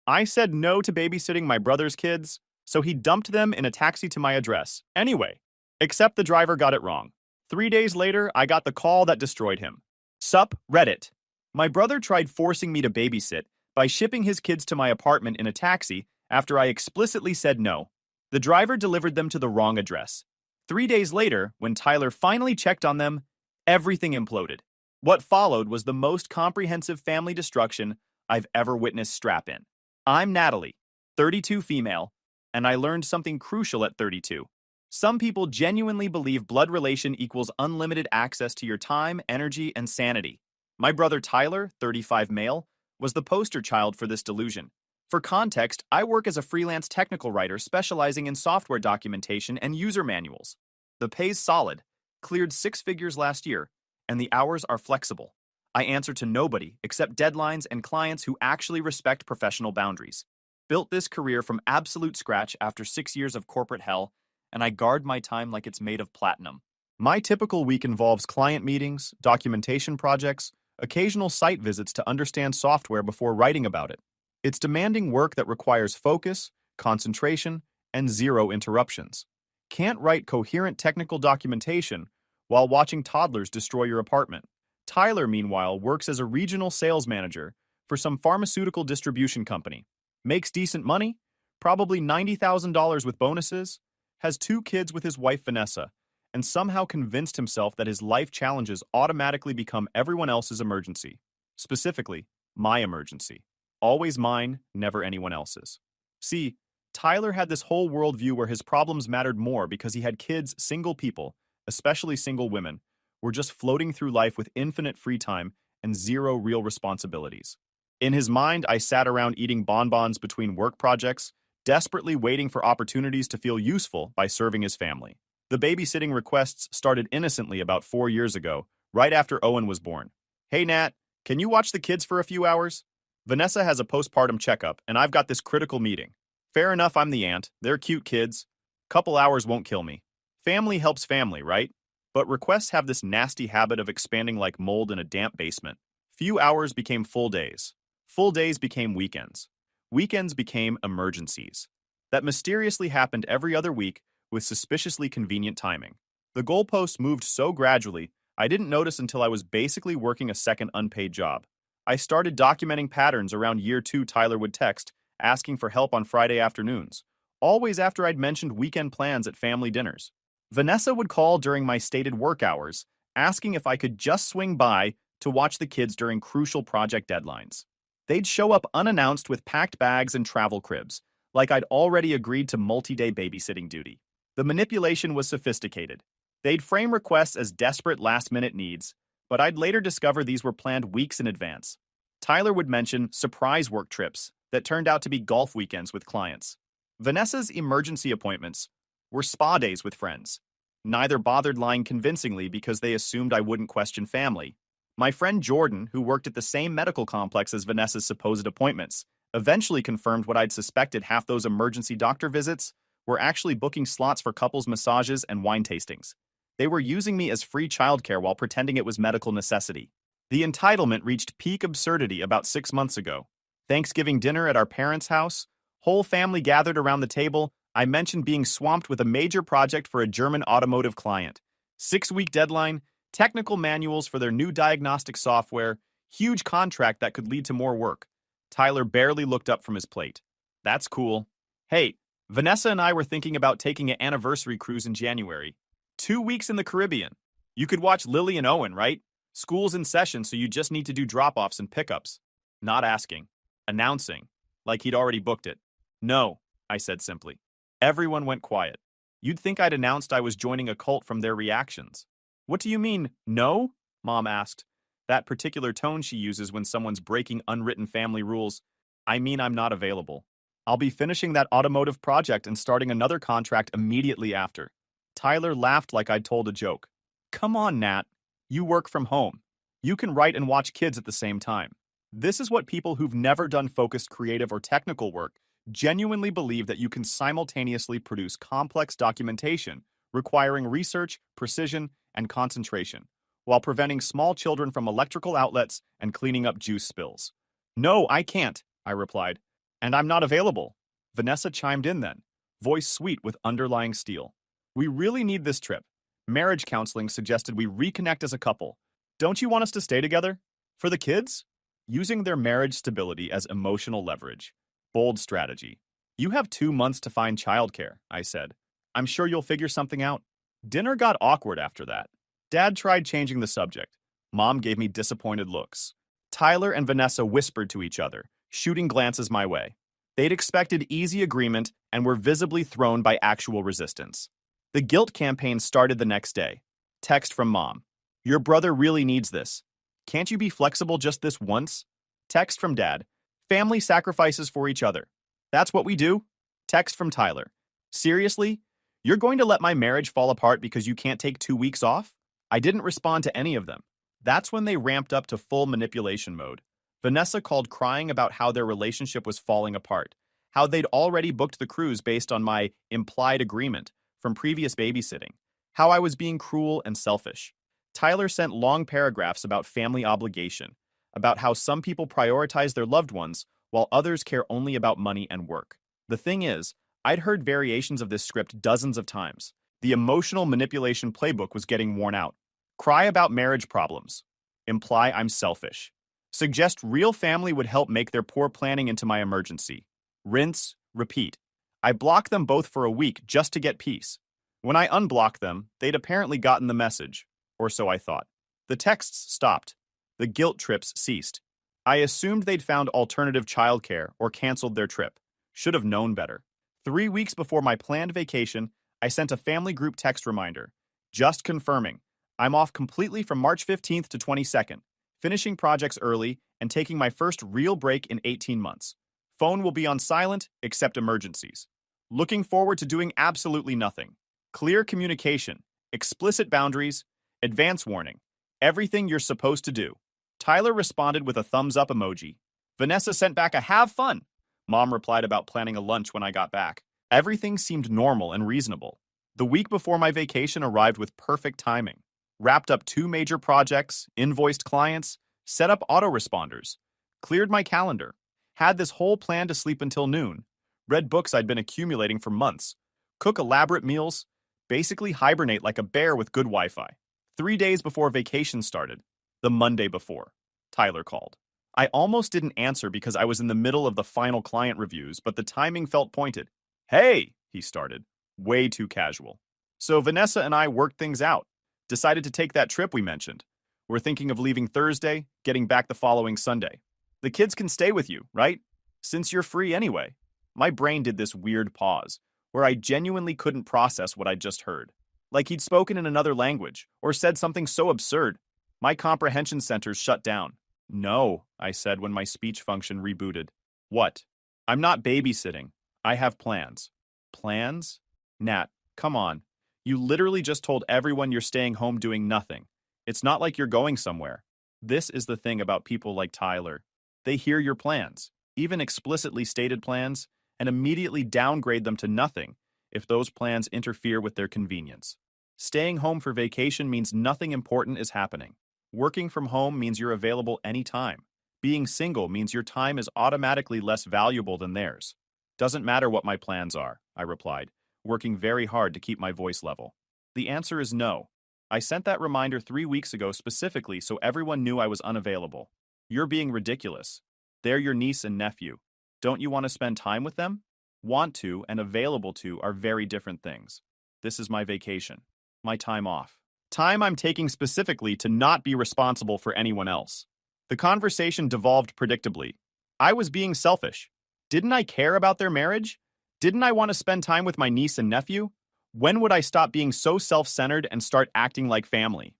I said no to babysitting my brother's kids, so he dumped them in a taxi to my address. Anyway, except the driver got it wrong. 3 days later, I got the call that destroyed him. Sup, Reddit. My brother tried forcing me to babysit by shipping his kids to my apartment in a taxi after I explicitly said no. The driver delivered them to the wrong address. 3 days later, when Tyler finally checked on them, everything imploded. What followed was the most comprehensive family destruction I've ever witnessed. Strap in. I'm Natalie, 32 female, and I learned something crucial at 32. Some people genuinely believe blood relation equals unlimited access to your time, energy, and sanity. My brother Tyler, 35 male, was the poster child for this delusion. For context, I work as a freelance technical writer specializing in software documentation and user manuals. The pay's solid, cleared 6 figures last year, and the hours are flexible. I answer to nobody except deadlines and clients who actually respect professional boundaries. Built this career from absolute scratch after 6 years of corporate hell, and I guard my time like it's made of platinum. My typical week involves client meetings, documentation projects, occasional site visits to understand software before writing about it. It's demanding work that requires focus, concentration, and zero interruptions. Can't write coherent technical documentation while watching toddlers destroy your apartment. Tyler, meanwhile, works as a regional sales manager for some pharmaceutical distribution company. Makes decent money, probably $90,000 with bonuses, has 2 kids with his wife Vanessa, and somehow convinced himself that his life challenges automatically become everyone else's emergency. Specifically, my emergency. Always mine, never anyone else's. See, Tyler had this whole worldview where his problems mattered more because he had kids. Single people, especially single women, were just floating through life with infinite free time and zero real responsibilities. In his mind, I sat around eating bonbons between work projects, desperately waiting for opportunities to feel useful by serving his family. The babysitting requests started innocently about 4 years ago, right after Owen was born. Hey Nat, can you watch the kids for a few hours? Vanessa has a postpartum checkup, and I've got this critical meeting. Fair enough, I'm the aunt. They're cute kids. Couple hours won't kill me. Family helps family, right? But requests have this nasty habit of expanding like mold in a damp basement. Few hours became full days. Full days became weekends. Weekends became emergencies. That mysteriously happened every other week with suspiciously convenient timing. The goalposts moved so gradually, I didn't notice until I was basically working a second unpaid job. I started documenting patterns around year 2. Tyler would text, asking for help on Friday afternoons, always after I'd mentioned weekend plans at family dinners. Vanessa would call during my stated work hours, asking if I could just swing by to watch the kids during crucial project deadlines. They'd show up unannounced with packed bags and travel cribs, like I'd already agreed to multi-day babysitting duty. The manipulation was sophisticated. They'd frame requests as desperate last-minute needs, but I'd later discover these were planned weeks in advance. Tyler would mention surprise work trips that turned out to be golf weekends with clients. Vanessa's emergency appointments were spa days with friends. Neither bothered lying convincingly because they assumed I wouldn't question family. My friend Jordan, who worked at the same medical complex as Vanessa's supposed appointments, eventually confirmed what I'd suspected. Half those emergency doctor visits were actually booking slots for couples massages and wine tastings. They were using me as free childcare while pretending it was medical necessity. The entitlement reached peak absurdity about 6 months ago. Thanksgiving dinner at our parents' house, whole family gathered around the table. I mentioned being swamped with a major project for a German automotive client. 6-week deadline, technical manuals for their new diagnostic software, huge contract that could lead to more work. Tyler barely looked up from his plate. That's cool. Hey, Vanessa and I were thinking about taking an anniversary cruise in January. 2 weeks in the Caribbean. You could watch Lily and Owen, right? School's in session, so you just need to do drop-offs and pickups. Not asking. Announcing. Like he'd already booked it. No, I said simply. Everyone went quiet. You'd think I'd announced I was joining a cult from their reactions. What do you mean, no? Mom asked. That particular tone she uses when someone's breaking unwritten family rules. I mean I'm not available. I'll be finishing that automotive project and starting another contract immediately after. Tyler laughed like I'd told a joke. Come on, Nat. You work from home. You can write and watch kids at the same time. This is what people who've never done focused creative or technical work genuinely believe, that you can simultaneously produce complex documentation requiring research, precision, and concentration, while preventing small children from electrical outlets and cleaning up juice spills. No, I can't, I replied. And I'm not available. Vanessa chimed in then, voice sweet with underlying steel. We really need this trip. Marriage counseling suggested we reconnect as a couple. Don't you want us to stay together? For the kids? Using their marriage stability as emotional leverage. Bold strategy. You have 2 months to find childcare, I said. I'm sure you'll figure something out. Dinner got awkward after that. Dad tried changing the subject. Mom gave me disappointed looks. Tyler and Vanessa whispered to each other, shooting glances my way. They'd expected easy agreement and were visibly thrown by actual resistance. The guilt campaign started the next day. Text from Mom. Your brother really needs this. Can't you be flexible just this once? Text from Dad. Family sacrifices for each other. That's what we do. Text from Tyler. Seriously? You're going to let my marriage fall apart because you can't take 2 weeks off? I didn't respond to any of them. That's when they ramped up to full manipulation mode. Vanessa called crying about how their relationship was falling apart, how they'd already booked the cruise based on my implied agreement from previous babysitting, how I was being cruel and selfish. Tyler sent long paragraphs about family obligation, about how some people prioritize their loved ones while others care only about money and work. The thing is, I'd heard variations of this script dozens of times. The emotional manipulation playbook was getting worn out. Cry about marriage problems. Imply I'm selfish. Suggest real family would help make their poor planning into my emergency. Rinse, repeat. I blocked them both for a week just to get peace. When I unblocked them, they'd apparently gotten the message, or so I thought. The texts stopped. The guilt trips ceased. I assumed they'd found alternative childcare or canceled their trip. Should have known better. 3 weeks before my planned vacation, I sent a family group text reminder. Just confirming. I'm off completely from March 15th to 22nd, finishing projects early and taking my first real break in 18 months. Phone will be on silent, except emergencies. Looking forward to doing absolutely nothing. Clear communication, explicit boundaries, advance warning. Everything you're supposed to do. Tyler responded with a thumbs up emoji. Vanessa sent back a have fun. Mom replied about planning a lunch when I got back. Everything seemed normal and reasonable. The week before my vacation arrived with perfect timing. Wrapped up 2 major projects, invoiced clients, set up autoresponders, cleared my calendar, had this whole plan to sleep until noon, read books I'd been accumulating for months, cook elaborate meals, basically hibernate like a bear with good Wi-Fi. 3 days before vacation started, the Monday before, Tyler called. I almost didn't answer because I was in the middle of the final client reviews, but the timing felt pointed. Hey, he started, way too casual. So Vanessa and I worked things out. Decided to take that trip we mentioned. We're thinking of leaving Thursday, getting back the following Sunday. The kids can stay with you, right? Since you're free anyway. My brain did this weird pause, where I genuinely couldn't process what I'd just heard. Like he'd spoken in another language, or said something so absurd. My comprehension centers shut down. No, I said when my speech function rebooted. What? I'm not babysitting. I have plans. Plans? Nat, come on. You literally just told everyone you're staying home doing nothing. It's not like you're going somewhere. This is the thing about people like Tyler. They hear your plans, even explicitly stated plans, and immediately downgrade them to nothing if those plans interfere with their convenience. Staying home for vacation means nothing important is happening. Working from home means you're available anytime. Being single means your time is automatically less valuable than theirs. Doesn't matter what my plans are, I replied, working very hard to keep my voice level. The answer is no. I sent that reminder 3 weeks ago specifically so everyone knew I was unavailable. You're being ridiculous. They're your niece and nephew. Don't you want to spend time with them? Want to and available to are very different things. This is my vacation. My time off. Time I'm taking specifically to not be responsible for anyone else. The conversation devolved predictably. I was being selfish. Didn't I care about their marriage? Didn't I want to spend time with my niece and nephew? When would I stop being so self-centered and start acting like family?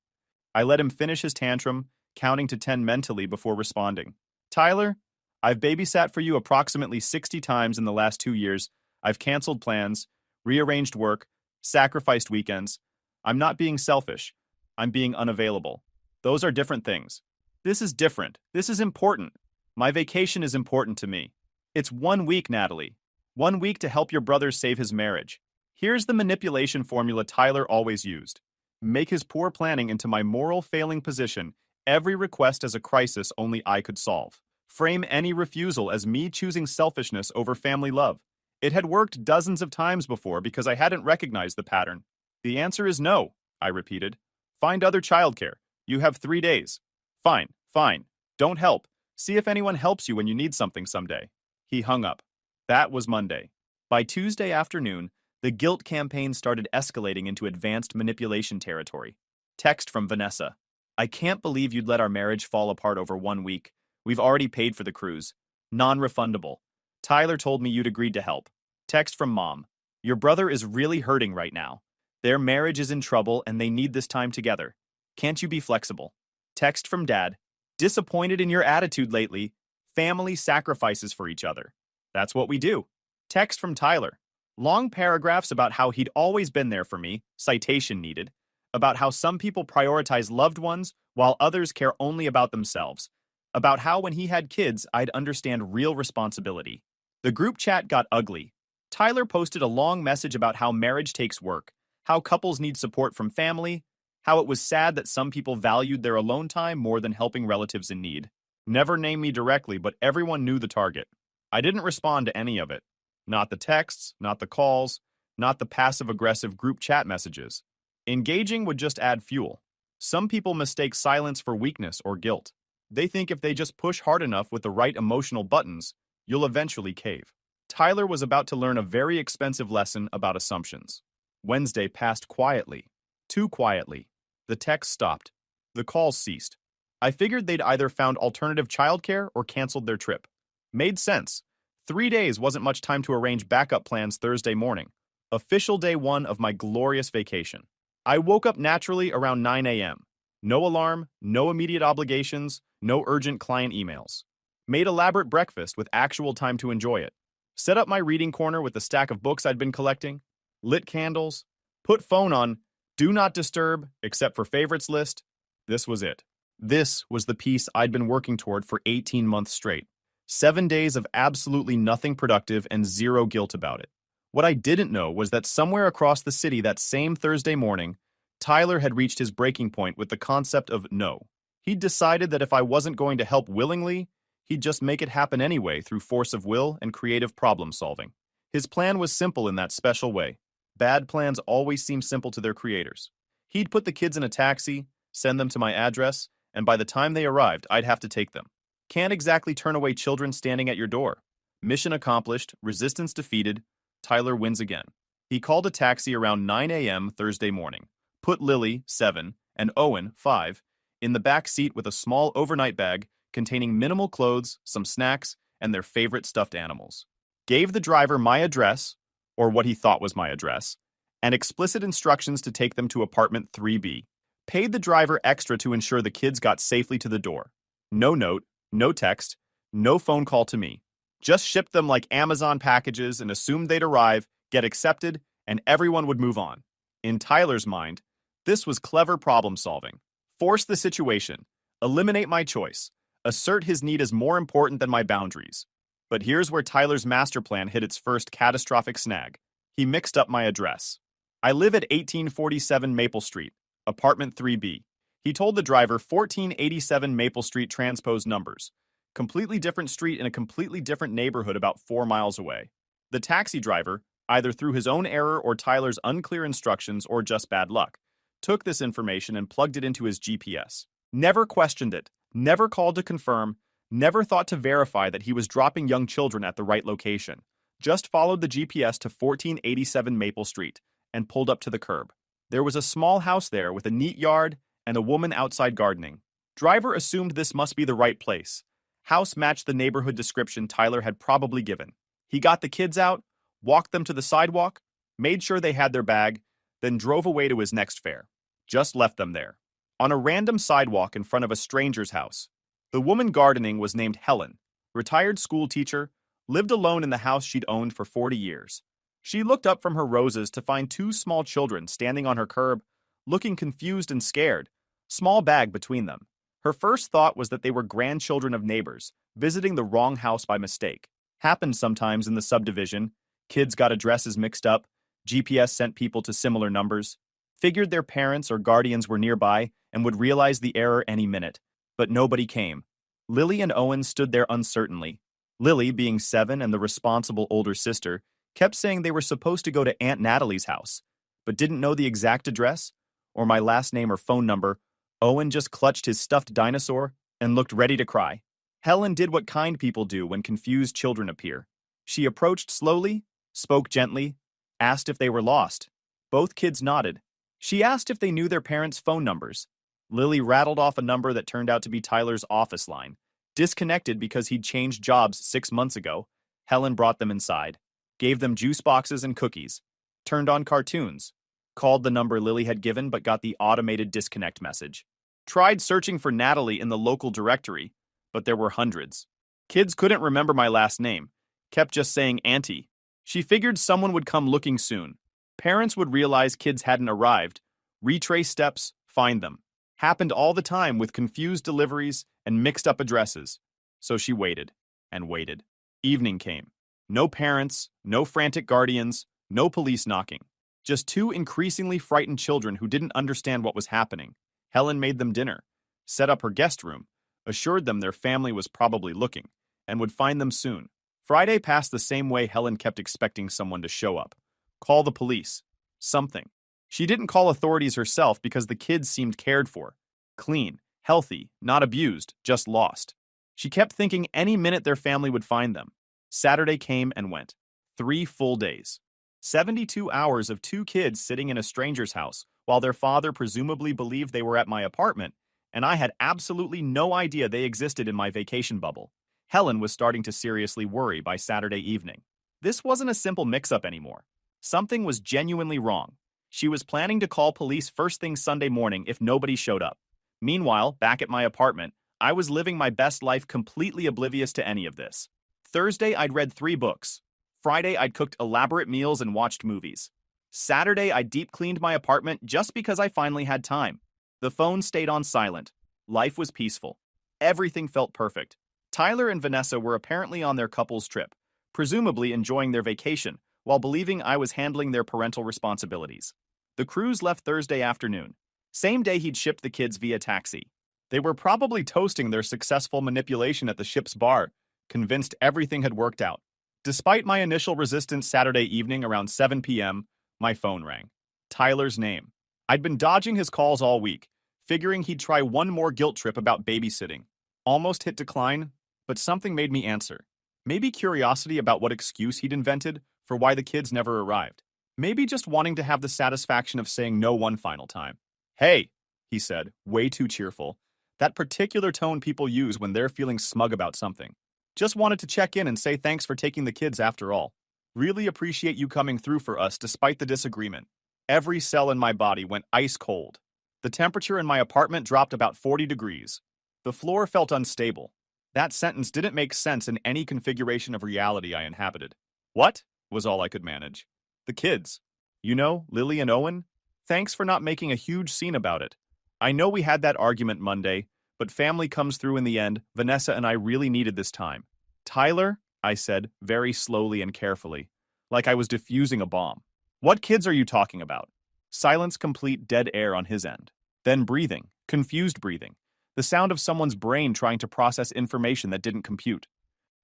I let him finish his tantrum, counting to 10 mentally before responding. Tyler, I've babysat for you approximately 60 times in the last 2 years. I've canceled plans, rearranged work, sacrificed weekends. I'm not being selfish. I'm being unavailable. Those are different things. This is different. This is important. My vacation is important to me. It's 1 week, Natalie. 1 week to help your brother save his marriage. Here's the manipulation formula Tyler always used. Make his poor planning into my moral failing position, every request as a crisis only I could solve. Frame any refusal as me choosing selfishness over family love. It had worked dozens of times before because I hadn't recognized the pattern. The answer is no, I repeated. Find other childcare. You have 3 days. Fine, fine. Don't help. See if anyone helps you when you need something someday. He hung up. That was Monday. By Tuesday afternoon, the guilt campaign started escalating into advanced manipulation territory. Text from Vanessa. I can't believe you'd let our marriage fall apart over 1 week. We've already paid for the cruise. Non-refundable. Tyler told me you'd agreed to help. Text from Mom. Your brother is really hurting right now. Their marriage is in trouble and they need this time together. Can't you be flexible? Text from Dad. Disappointed in your attitude lately. Family sacrifices for each other. That's what we do. Text from Tyler. Long paragraphs about how he'd always been there for me, citation needed, about how some people prioritize loved ones while others care only about themselves, about how when he had kids, I'd understand real responsibility. The group chat got ugly. Tyler posted a long message about how marriage takes work, how couples need support from family, how it was sad that some people valued their alone time more than helping relatives in need. Never named me directly, but everyone knew the target. I didn't respond to any of it. Not the texts, not the calls, not the passive-aggressive group chat messages. Engaging would just add fuel. Some people mistake silence for weakness or guilt. They think if they just push hard enough with the right emotional buttons, you'll eventually cave. Tyler was about to learn a very expensive lesson about assumptions. Wednesday passed quietly. Too quietly. The text stopped. The calls ceased. I figured they'd either found alternative childcare or canceled their trip. Made sense. 3 days wasn't much time to arrange backup plans Thursday morning. Official day 1 of my glorious vacation. I woke up naturally around 9 a.m. No alarm, no immediate obligations, no urgent client emails. Made elaborate breakfast with actual time to enjoy it. Set up my reading corner with the stack of books I'd been collecting. Lit candles. Put phone on Do Not Disturb, except for favorites list. This was it. This was the piece I'd been working toward for 18 months straight. 7 days of absolutely nothing productive and zero guilt about it. What I didn't know was that somewhere across the city that same Thursday morning, Tyler had reached his breaking point with the concept of no. He'd decided that if I wasn't going to help willingly, he'd just make it happen anyway through force of will and creative problem solving. His plan was simple in that special way. Bad plans always seem simple to their creators. He'd put the kids in a taxi, send them to my address, and by the time they arrived, I'd have to take them. Can't exactly turn away children standing at your door. Mission accomplished, resistance defeated, Tyler wins again. He called a taxi around 9 a.m. Thursday morning, put Lily, 7, and Owen, 5, in the back seat with a small overnight bag containing minimal clothes, some snacks, and their favorite stuffed animals. Gave the driver my address, or what he thought was my address, and explicit instructions to take them to apartment 3B. Paid the driver extra to ensure the kids got safely to the door. No note, no text, no phone call to me. Just shipped them like Amazon packages and assumed they'd arrive, get accepted, and everyone would move on. In Tyler's mind, this was clever problem solving. Force the situation, eliminate my choice, assert his need as more important than my boundaries. But here's where Tyler's master plan hit its first catastrophic snag. He mixed up my address. I live at 1847 Maple Street, apartment 3B. He told the driver 1487 Maple Street transposed numbers. Completely different street in a completely different neighborhood about 4 miles away. The taxi driver, either through his own error or Tyler's unclear instructions or just bad luck, took this information and plugged it into his GPS. Never questioned it, never called to confirm, never thought to verify that he was dropping young children at the right location. Just followed the GPS to 1487 Maple Street and pulled up to the curb. There was a small house there with a neat yard and a woman outside gardening. Driver assumed this must be the right place. House matched the neighborhood description Tyler had probably given. He got the kids out, walked them to the sidewalk, made sure they had their bag, then drove away to his next fare. Just left them there. On a random sidewalk in front of a stranger's house. The woman gardening was named Helen, retired school teacher, lived alone in the house she'd owned for 40 years. She looked up from her roses to find 2 small children standing on her curb, looking confused and scared, small bag between them. Her first thought was that they were grandchildren of neighbors, visiting the wrong house by mistake. Happened sometimes in the subdivision. Kids got addresses mixed up, GPS sent people to similar numbers. Figured their parents or guardians were nearby and would realize the error any minute. But nobody came. Lily and Owen stood there uncertainly. Lily, being 7 and the responsible older sister, kept saying they were supposed to go to Aunt Natalie's house, but didn't know the exact address or my last name or phone number. Owen just clutched his stuffed dinosaur and looked ready to cry. Helen did what kind people do when confused children appear. She approached slowly, spoke gently, asked if they were lost. Both kids nodded. She asked if they knew their parents' phone numbers. Lily rattled off a number that turned out to be Tyler's office line. Disconnected because he'd changed jobs 6 months ago, Helen brought them inside, gave them juice boxes and cookies, turned on cartoons, called the number Lily had given but got the automated disconnect message. Tried searching for Natalie in the local directory, but there were hundreds. Kids couldn't remember my last name, kept just saying Auntie. She figured someone would come looking soon. Parents would realize kids hadn't arrived, retrace steps, find them. Happened all the time with confused deliveries and mixed-up addresses. So she waited and waited. Evening came. No parents, no frantic guardians, no police knocking. Just 2 increasingly frightened children who didn't understand what was happening. Helen made them dinner, set up her guest room, assured them their family was probably looking, and would find them soon. Friday passed the same way. Helen kept expecting someone to show up. Call the police. Something. She didn't call authorities herself because the kids seemed cared for. Clean, healthy, not abused, just lost. She kept thinking any minute their family would find them. Saturday came and went. 3 full days. 72 hours of 2 kids sitting in a stranger's house while their father presumably believed they were at my apartment, and I had absolutely no idea they existed in my vacation bubble. Helen was starting to seriously worry by Saturday evening. This wasn't a simple mix-up anymore. Something was genuinely wrong. She was planning to call police first thing Sunday morning if nobody showed up. Meanwhile, back at my apartment, I was living my best life completely oblivious to any of this. Thursday, I'd read 3 books. Friday, I'd cooked elaborate meals and watched movies. Saturday, I deep cleaned my apartment just because I finally had time. The phone stayed on silent. Life was peaceful. Everything felt perfect. Tyler and Vanessa were apparently on their couple's trip, presumably enjoying their vacation, while believing I was handling their parental responsibilities. The cruise left Thursday afternoon. Same day he'd shipped the kids via taxi. They were probably toasting their successful manipulation at the ship's bar, convinced everything had worked out. Despite my initial resistance Saturday evening around 7 p.m., my phone rang. Tyler's name. I'd been dodging his calls all week, figuring he'd try one more guilt trip about babysitting. Almost hit decline, but something made me answer. Maybe curiosity about what excuse he'd invented for why the kids never arrived. Maybe just wanting to have the satisfaction of saying no one final time. Hey, he said, way too cheerful. That particular tone people use when they're feeling smug about something. Just wanted to check in and say thanks for taking the kids after all. Really appreciate you coming through for us despite the disagreement. Every cell in my body went ice cold. The temperature in my apartment dropped about 40 degrees. The floor felt unstable. That sentence didn't make sense in any configuration of reality I inhabited. What? Was all I could manage. The kids. You know, Lily and Owen? Thanks for not making a huge scene about it. I know we had that argument Monday, but family comes through in the end. Vanessa and I really needed this time. Tyler, I said, very slowly and carefully, like I was diffusing a bomb. What kids are you talking about? Silence, complete dead air on his end. Then breathing, confused breathing. The sound of someone's brain trying to process information that didn't compute.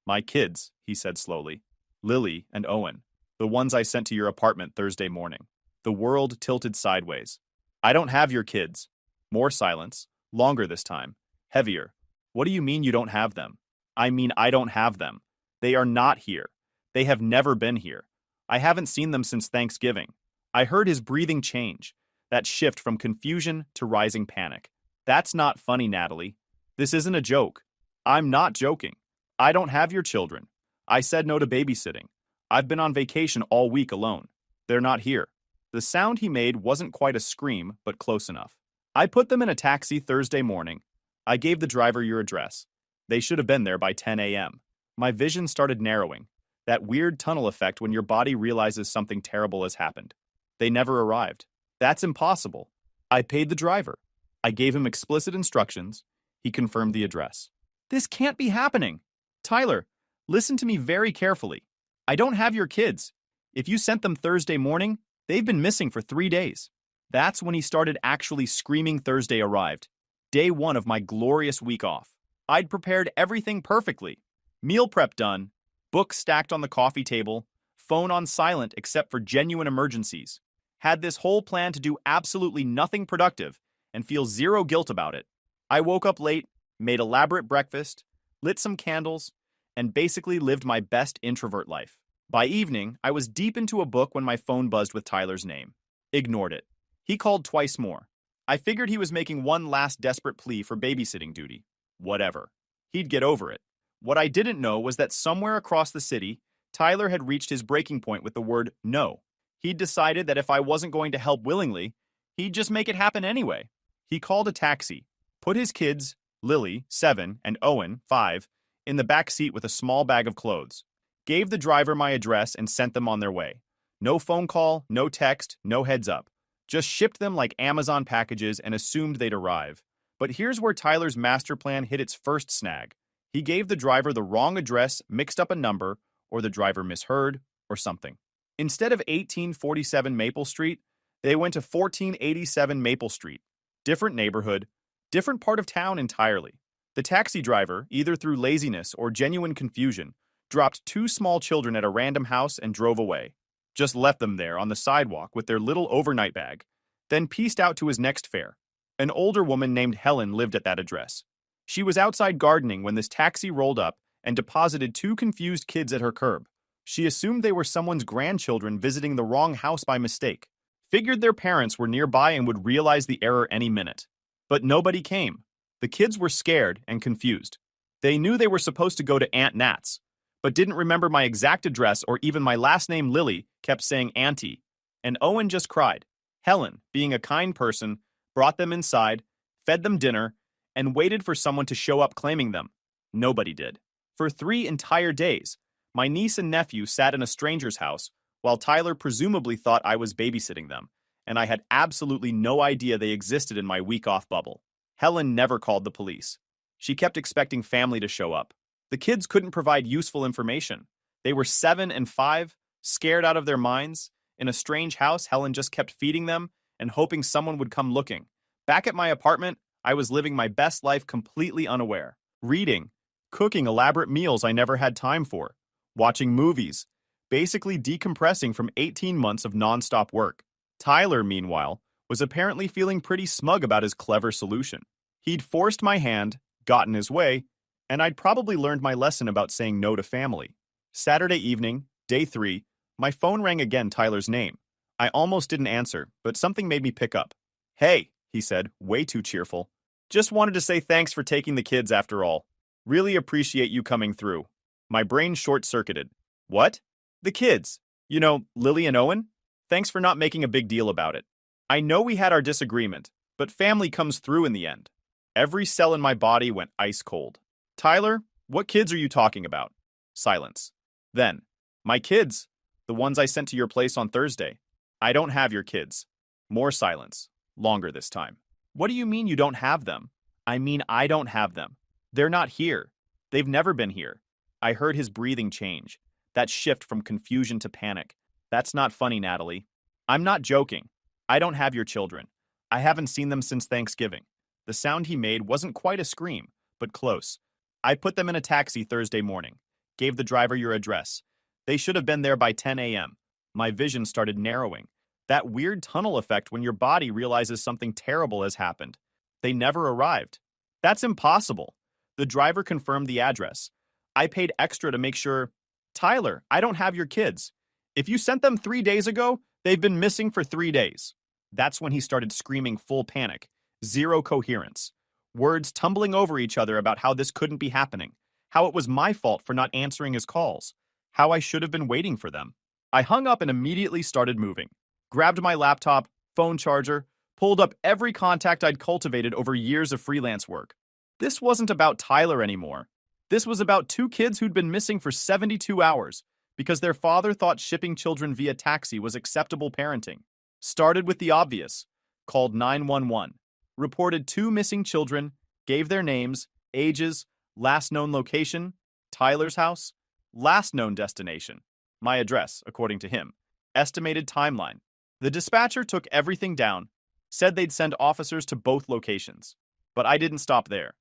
My kids, he said slowly. Lily and Owen. The ones I sent to your apartment Thursday morning. The world tilted sideways. I don't have your kids. More silence. Longer this time. Heavier. What do you mean you don't have them? I mean I don't have them. They are not here. They have never been here. I haven't seen them since Thanksgiving. I heard his breathing change. That shift from confusion to rising panic. That's not funny, Natalie. This isn't a joke. I'm not joking. I don't have your children. I said no to babysitting. I've been on vacation all week alone. They're not here. The sound he made wasn't quite a scream, but close enough. I put them in a taxi Thursday morning. I gave the driver your address. They should have been there by 10 a.m. My vision started narrowing. That weird tunnel effect when your body realizes something terrible has happened. They never arrived. That's impossible. I paid the driver. I gave him explicit instructions. He confirmed the address. This can't be happening. Tyler, listen to me very carefully. I don't have your kids. If you sent them Thursday morning, they've been missing for 3 days. That's when he started actually screaming. Thursday arrived. Day 1 of my glorious week off. I'd prepared everything perfectly. Meal prep done, books stacked on the coffee table, phone on silent except for genuine emergencies. Had this whole plan to do absolutely nothing productive and feel zero guilt about it. I woke up late, made elaborate breakfast, lit some candles, and basically lived my best introvert life. By evening, I was deep into a book when my phone buzzed with Tyler's name. Ignored it. He called twice more. I figured he was making one last desperate plea for babysitting duty. Whatever. He'd get over it. What I didn't know was that somewhere across the city, Tyler had reached his breaking point with the word no. He'd decided that if I wasn't going to help willingly, he'd just make it happen anyway. He called a taxi, put his kids, Lily, 7, and Owen, 5, in the back seat with a small bag of clothes, gave the driver my address and sent them on their way. No phone call, no text, no heads up. Just shipped them like Amazon packages and assumed they'd arrive. But here's where Tyler's master plan hit its first snag. He gave the driver the wrong address, mixed up a number, or the driver misheard, or something. Instead of 1847 Maple Street, they went to 1487 Maple Street. Different neighborhood, different part of town entirely. The taxi driver, either through laziness or genuine confusion, dropped 2 small children at a random house and drove away. Just left them there on the sidewalk with their little overnight bag, then pieced out to his next fare. An older woman named Helen lived at that address. She was outside gardening when this taxi rolled up and deposited 2 confused kids at her curb. She assumed they were someone's grandchildren visiting the wrong house by mistake. Figured their parents were nearby and would realize the error any minute. But nobody came. The kids were scared and confused. They knew they were supposed to go to Aunt Nat's, but didn't remember my exact address or even my last name. Lily kept saying Auntie, and Owen just cried. Helen, being a kind person, brought them inside, fed them dinner, and waited for someone to show up claiming them. Nobody did. For 3 entire days, my niece and nephew sat in a stranger's house while Tyler presumably thought I was babysitting them, and I had absolutely no idea they existed in my week-off bubble. Helen never called the police. She kept expecting family to show up. The kids couldn't provide useful information. They were 7 and 5, scared out of their minds. In a strange house, Helen just kept feeding them and hoping someone would come looking. Back at my apartment, I was living my best life completely unaware. Reading, cooking elaborate meals I never had time for, watching movies, basically decompressing from 18 months of nonstop work. Tyler, meanwhile, was apparently feeling pretty smug about his clever solution. He'd forced my hand, gotten his way, and I'd probably learned my lesson about saying no to family. Saturday evening, day 3, my phone rang again. Tyler's name. I almost didn't answer, but something made me pick up. "Hey," he said, way too cheerful. "Just wanted to say thanks for taking the kids after all. Really appreciate you coming through." My brain short-circuited. "What?" "The kids. You know, Lily and Owen? Thanks for not making a big deal about it. I know we had our disagreement, but family comes through in the end." Every cell in my body went ice cold. "Tyler, what kids are you talking about?" Silence. Then, "My kids, the ones I sent to your place on Thursday." "I don't have your kids." More silence. Longer this time. "What do you mean you don't have them?" "I mean I don't have them. They're not here. They've never been here." I heard his breathing change. That shift from confusion to panic. "That's not funny, Natalie." "I'm not joking. I don't have your children. I haven't seen them since Thanksgiving." The sound he made wasn't quite a scream, but close. "I put them in a taxi Thursday morning. Gave the driver your address. They should have been there by 10 a.m. My vision started narrowing. That weird tunnel effect when your body realizes something terrible has happened. They never arrived. "That's impossible." The driver confirmed the address. I paid extra to make sure. "Tyler, I don't have your kids. If you sent them 3 days ago, they've been missing for 3 days. That's when he started screaming full panic. Zero coherence. Words tumbling over each other about how this couldn't be happening. How it was my fault for not answering his calls. How I should have been waiting for them. I hung up and immediately started moving. Grabbed my laptop, phone charger, pulled up every contact I'd cultivated over years of freelance work. This wasn't about Tyler anymore. This was about 2 kids who'd been missing for 72 hours because their father thought shipping children via taxi was acceptable parenting. Started with the obvious. Called 911. Reported 2 missing children, gave their names, ages, last known location, Tyler's house, last known destination, my address, according to him, estimated timeline. The dispatcher took everything down, said they'd send officers to both locations. But I didn't stop there.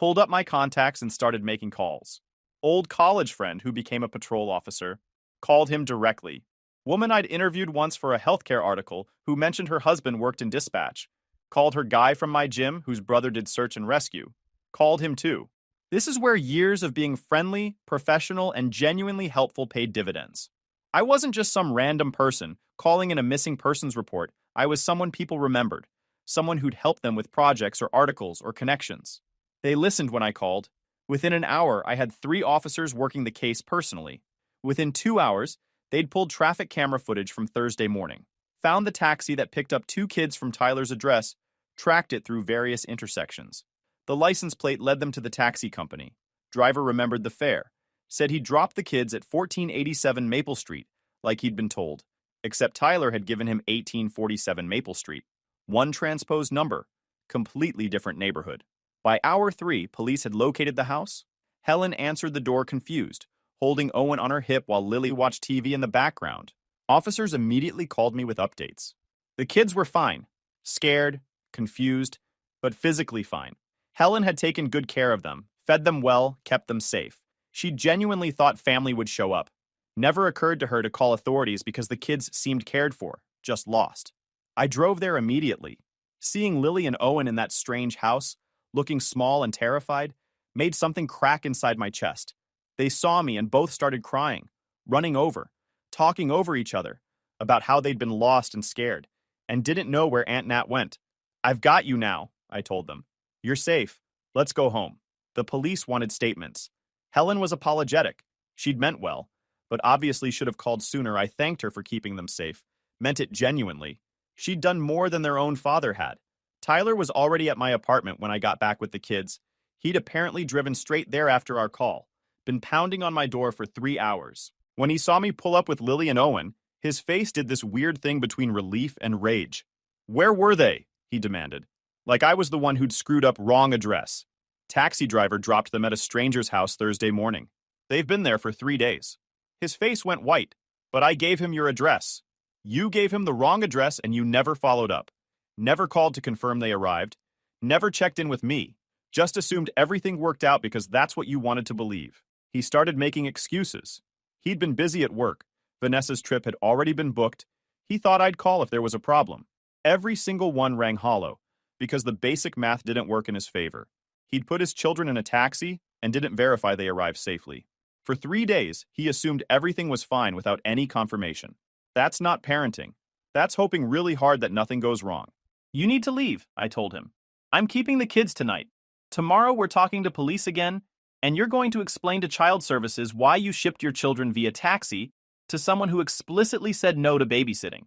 Pulled up my contacts and started making calls. Old college friend who became a patrol officer. Called him directly. Woman I'd interviewed once for a healthcare article who mentioned her husband worked in dispatch. Called her guy from my gym whose brother did search and rescue. Called him too. This is where years of being friendly, professional, and genuinely helpful paid dividends. I wasn't just some random person calling in a missing persons report. I was someone people remembered, someone who'd helped them with projects or articles or connections. They listened when I called. Within an hour, I had 3 officers working the case personally. Within 2 hours, they'd pulled traffic camera footage from Thursday morning, found the taxi that picked up 2 kids from Tyler's address, tracked it through various intersections. The license plate led them to the taxi company. Driver remembered the fare, said he dropped the kids at 1487 Maple Street, like he'd been told, except Tyler had given him 1847 Maple Street. One transposed number, completely different neighborhood. By hour 3, police had located the house. Helen answered the door confused, holding Owen on her hip while Lily watched TV in the background. Officers immediately called me with updates. The kids were fine, scared, confused, but physically fine. Helen had taken good care of them, fed them well, kept them safe. She genuinely thought family would show up. Never occurred to her to call authorities because the kids seemed cared for, just lost. I drove there immediately. Seeing Lily and Owen in that strange house, looking small and terrified, made something crack inside my chest. They saw me and both started crying, running over, talking over each other, about how they'd been lost and scared, and didn't know where Aunt Nat went. "I've got you now," I told them. "You're safe. Let's go home." The police wanted statements. Helen was apologetic. She'd meant well, but obviously should have called sooner. I thanked her for keeping them safe. Meant it genuinely. She'd done more than their own father had. Tyler was already at my apartment when I got back with the kids. He'd apparently driven straight there after our call, been pounding on my door for 3 hours. When he saw me pull up with Lily and Owen, his face did this weird thing between relief and rage. "Where were they?" he demanded. Like I was the one who'd screwed up wrong address. Taxi driver dropped them at a stranger's house Thursday morning. They've been there for 3 days. His face went white, but I gave him your address. You gave him the wrong address and you never followed up. Never called to confirm they arrived. Never checked in with me. Just assumed everything worked out because that's what you wanted to believe. He started making excuses. He'd been busy at work. Vanessa's trip had already been booked. He thought I'd call if there was a problem. Every single one rang hollow, because the basic math didn't work in his favor. He'd put his children in a taxi and didn't verify they arrived safely. For 3 days, he assumed everything was fine without any confirmation. That's not parenting. That's hoping really hard that nothing goes wrong. "You need to leave," I told him. "I'm keeping the kids tonight. Tomorrow we're talking to police again, and you're going to explain to child services why you shipped your children via taxi to someone who explicitly said no to babysitting."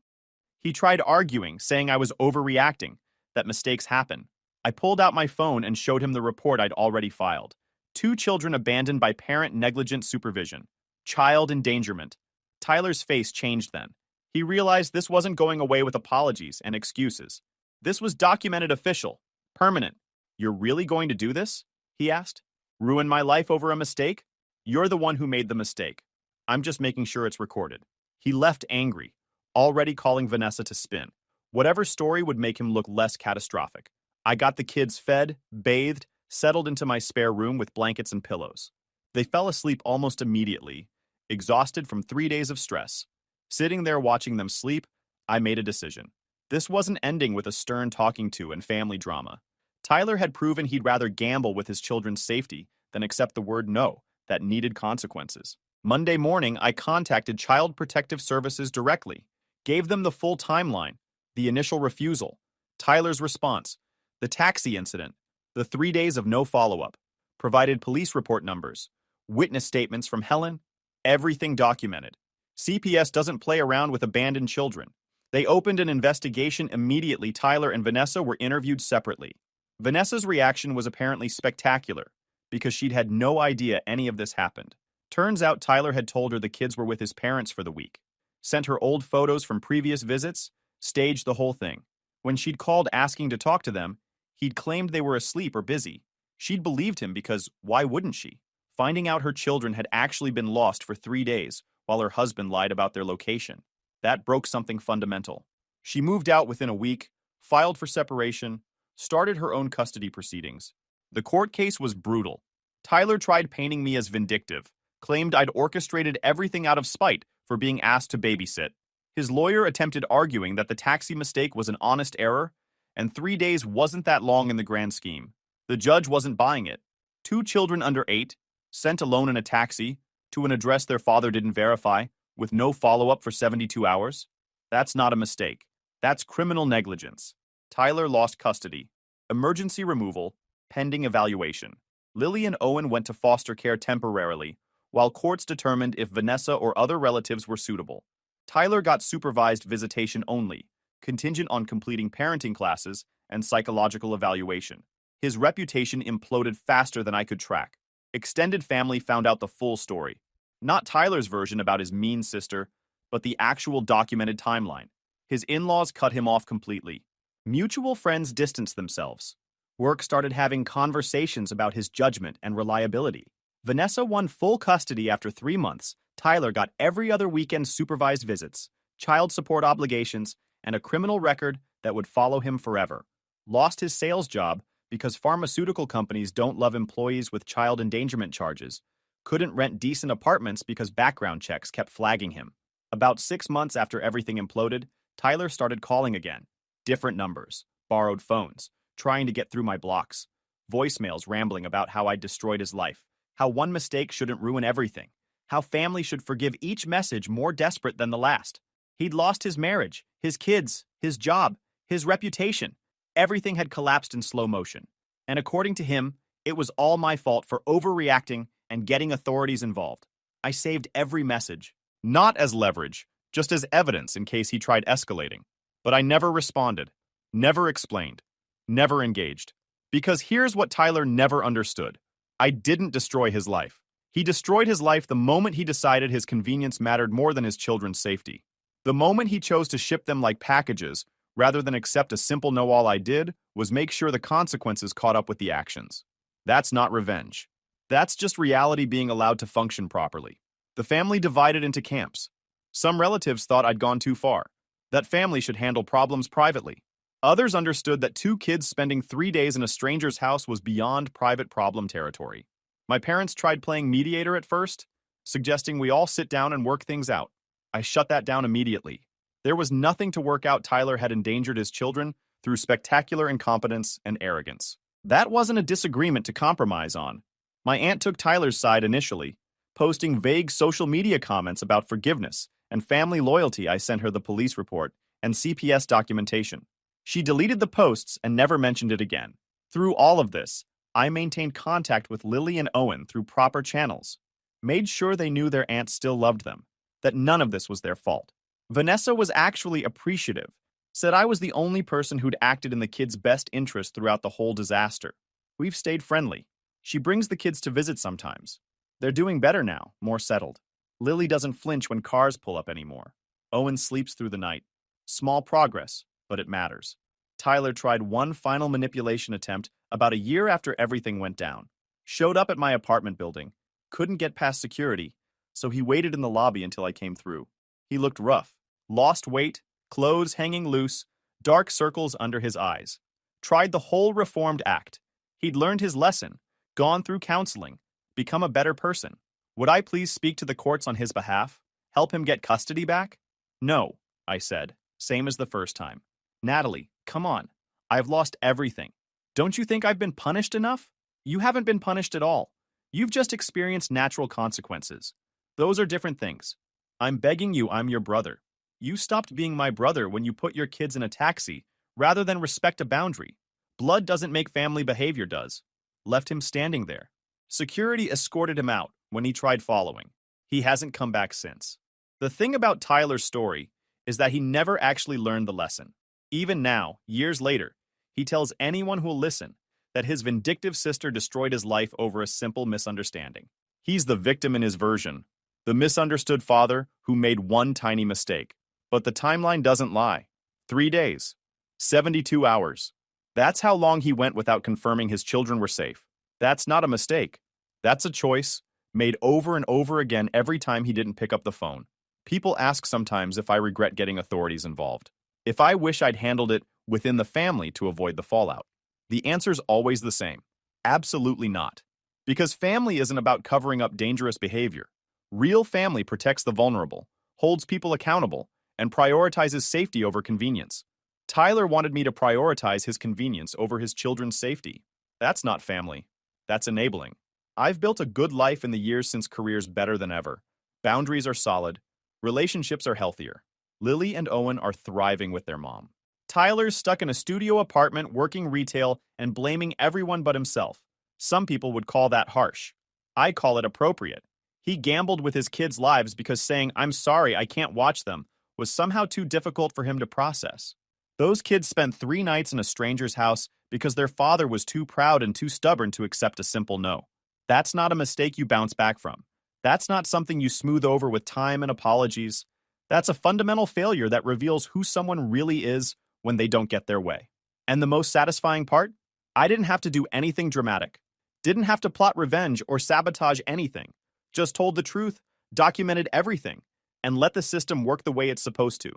He tried arguing, saying I was overreacting, that mistakes happen. I pulled out my phone and showed him the report I'd already filed. 2 children abandoned by parent negligent supervision. Child endangerment. Tyler's face changed then. He realized this wasn't going away with apologies and excuses. This was documented official. Permanent. "You're really going to do this?" he asked. "Ruin my life over a mistake? You're the one who made the mistake. I'm just making sure it's recorded." He left angry, already calling Vanessa to spin. Whatever story would make him look less catastrophic. I got the kids fed, bathed, settled into my spare room with blankets and pillows. They fell asleep almost immediately, exhausted from 3 days of stress. Sitting there watching them sleep, I made a decision. This wasn't ending with a stern talking to and family drama. Tyler had proven he'd rather gamble with his children's safety than accept the word no that needed consequences. Monday morning, I contacted Child Protective Services directly, gave them the full timeline, the initial refusal, Tyler's response, the taxi incident, the 3 days of no follow-up, provided police report numbers, witness statements from Helen, everything documented. CPS doesn't play around with abandoned children. They opened an investigation immediately. Tyler and Vanessa were interviewed separately. Vanessa's reaction was apparently spectacular because she'd had no idea any of this happened. Turns out Tyler had told her the kids were with his parents for the week, sent her old photos from previous visits, staged the whole thing. When she'd called asking to talk to them, he'd claimed they were asleep or busy. She'd believed him because why wouldn't she? Finding out her children had actually been lost for 3 days while her husband lied about their location. That broke something fundamental. She moved out within a week, filed for separation, started her own custody proceedings. The court case was brutal. Tyler tried painting me as vindictive, claimed I'd orchestrated everything out of spite for being asked to babysit. His lawyer attempted arguing that the taxi mistake was an honest error, and 3 days wasn't that long in the grand scheme. The judge wasn't buying it. 2 children under 8, sent alone in a taxi, to an address their father didn't verify, with no follow-up for 72 hours? That's not a mistake. That's criminal negligence. Tyler lost custody. Emergency removal, pending evaluation. Lily and Owen went to foster care temporarily, while courts determined if Vanessa or other relatives were suitable. Tyler got supervised visitation only, contingent on completing parenting classes and psychological evaluation. His reputation imploded faster than I could track. Extended family found out the full story. Not Tyler's version about his mean sister, but the actual documented timeline. His in-laws cut him off completely. Mutual friends distanced themselves. Work started having conversations about his judgment and reliability. Vanessa won full custody after 3 months. Tyler got every other weekend supervised visits, child support obligations, and a criminal record that would follow him forever. Lost his sales job because pharmaceutical companies don't love employees with child endangerment charges. Couldn't rent decent apartments because background checks kept flagging him. About 6 months after everything imploded, Tyler started calling again. Different numbers, borrowed phones, trying to get through my blocks. Voicemails rambling about how I destroyed his life, how one mistake shouldn't ruin everything, how family should forgive each message more desperate than the last. He'd lost his marriage, his kids, his job, his reputation. Everything had collapsed in slow motion. And according to him, it was all my fault for overreacting and getting authorities involved. I saved every message, not as leverage, just as evidence in case he tried escalating. But I never responded, never explained, never engaged. Because here's what Tyler never understood. I didn't destroy his life. He destroyed his life the moment he decided his convenience mattered more than his children's safety. The moment he chose to ship them like packages, rather than accept a simple no, all I did was make sure the consequences caught up with the actions. That's not revenge. That's just reality being allowed to function properly. The family divided into camps. Some relatives thought I'd gone too far, that family should handle problems privately. Others understood that 2 kids spending 3 days in a stranger's house was beyond private problem territory. My parents tried playing mediator at first, suggesting we all sit down and work things out. I shut that down immediately. There was nothing to work out. Tyler had endangered his children through spectacular incompetence and arrogance. That wasn't a disagreement to compromise on. My aunt took Tyler's side initially, posting vague social media comments about forgiveness and family loyalty. I sent her the police report and CPS documentation. She deleted the posts and never mentioned it again. Through all of this, I maintained contact with Lily and Owen through proper channels, made sure they knew their aunt still loved them, that none of this was their fault. Vanessa was actually appreciative, said I was the only person who'd acted in the kids' best interest throughout the whole disaster. We've stayed friendly. She brings the kids to visit sometimes. They're doing better now, more settled. Lily doesn't flinch when cars pull up anymore. Owen sleeps through the night. Small progress, but it matters. Tyler tried one final manipulation attempt about a year after everything went down. Showed up at my apartment building, couldn't get past security, so he waited in the lobby until I came through. He looked rough, lost weight, clothes hanging loose, dark circles under his eyes. Tried the whole reformed act. He'd learned his lesson, gone through counseling, become a better person. Would I please speak to the courts on his behalf? Help him get custody back? No, I said, same as the first time. Natalie, come on. I've lost everything. Don't you think I've been punished enough? You haven't been punished at all. You've just experienced natural consequences. Those are different things. I'm begging you, I'm your brother. You stopped being my brother when you put your kids in a taxi, rather than respect a boundary. Blood doesn't make family, behavior does. Left him standing there. Security escorted him out when he tried following. He hasn't come back since. The thing about Tyler's story is that he never actually learned the lesson. Even now, years later, he tells anyone who'll listen that his vindictive sister destroyed his life over a simple misunderstanding. He's the victim in his version, the misunderstood father who made one tiny mistake. But the timeline doesn't lie. 3 days. 72 hours. That's how long he went without confirming his children were safe. That's not a mistake. That's a choice, made over and over again every time he didn't pick up the phone. People ask sometimes if I regret getting authorities involved. If I wish I'd handled it within the family to avoid the fallout. The answer's always the same. Absolutely not. Because family isn't about covering up dangerous behavior. Real family protects the vulnerable, holds people accountable, and prioritizes safety over convenience. Tyler wanted me to prioritize his convenience over his children's safety. That's not family. That's enabling. I've built a good life in the years since careers better than ever. Boundaries are solid. Relationships are healthier. Lily and Owen are thriving with their mom. Tyler's stuck in a studio apartment working retail and blaming everyone but himself. Some people would call that harsh. I call it appropriate. He gambled with his kids' lives because saying, "I'm sorry, I can't watch them," was somehow too difficult for him to process. Those kids spent 3 nights in a stranger's house because their father was too proud and too stubborn to accept a simple no. That's not a mistake you bounce back from. That's not something you smooth over with time and apologies. That's a fundamental failure that reveals who someone really is when they don't get their way. And the most satisfying part? I didn't have to do anything dramatic. Didn't have to plot revenge or sabotage anything. Just told the truth, documented everything, and let the system work the way it's supposed to.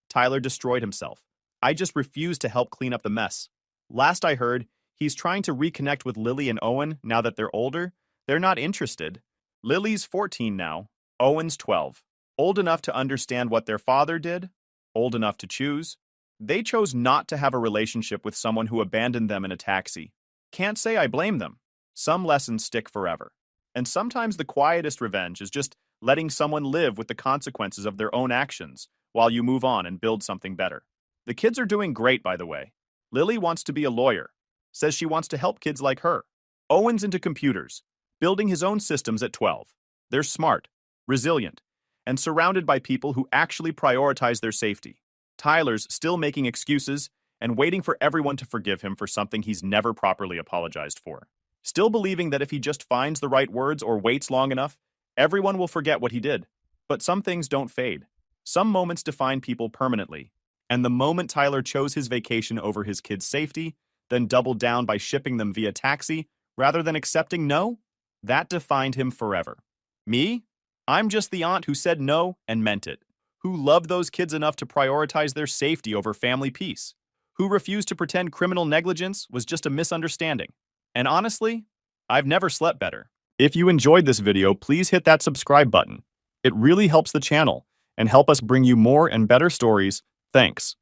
Tyler destroyed himself. I just refused to help clean up the mess. Last I heard, he's trying to reconnect with Lily and Owen now that they're older. They're not interested. Lily's 14 now, Owen's 12. Old enough to understand what their father did, old enough to choose. They chose not to have a relationship with someone who abandoned them in a taxi. Can't say I blame them. Some lessons stick forever. And sometimes the quietest revenge is just letting someone live with the consequences of their own actions while you move on and build something better. The kids are doing great, by the way. Lily wants to be a lawyer, says she wants to help kids like her. Owen's into computers, building his own systems at 12. They're smart, resilient, and surrounded by people who actually prioritize their safety. Tyler's still making excuses and waiting for everyone to forgive him for something he's never properly apologized for. Still believing that if he just finds the right words or waits long enough, everyone will forget what he did. But some things don't fade. Some moments define people permanently. And the moment Tyler chose his vacation over his kids' safety, then doubled down by shipping them via taxi rather than accepting no, that defined him forever. Me? I'm just the aunt who said no and meant it, who loved those kids enough to prioritize their safety over family peace, who refused to pretend criminal negligence was just a misunderstanding. And honestly, I've never slept better. If you enjoyed this video, please hit that subscribe button. It really helps the channel and help us bring you more and better stories. Thanks.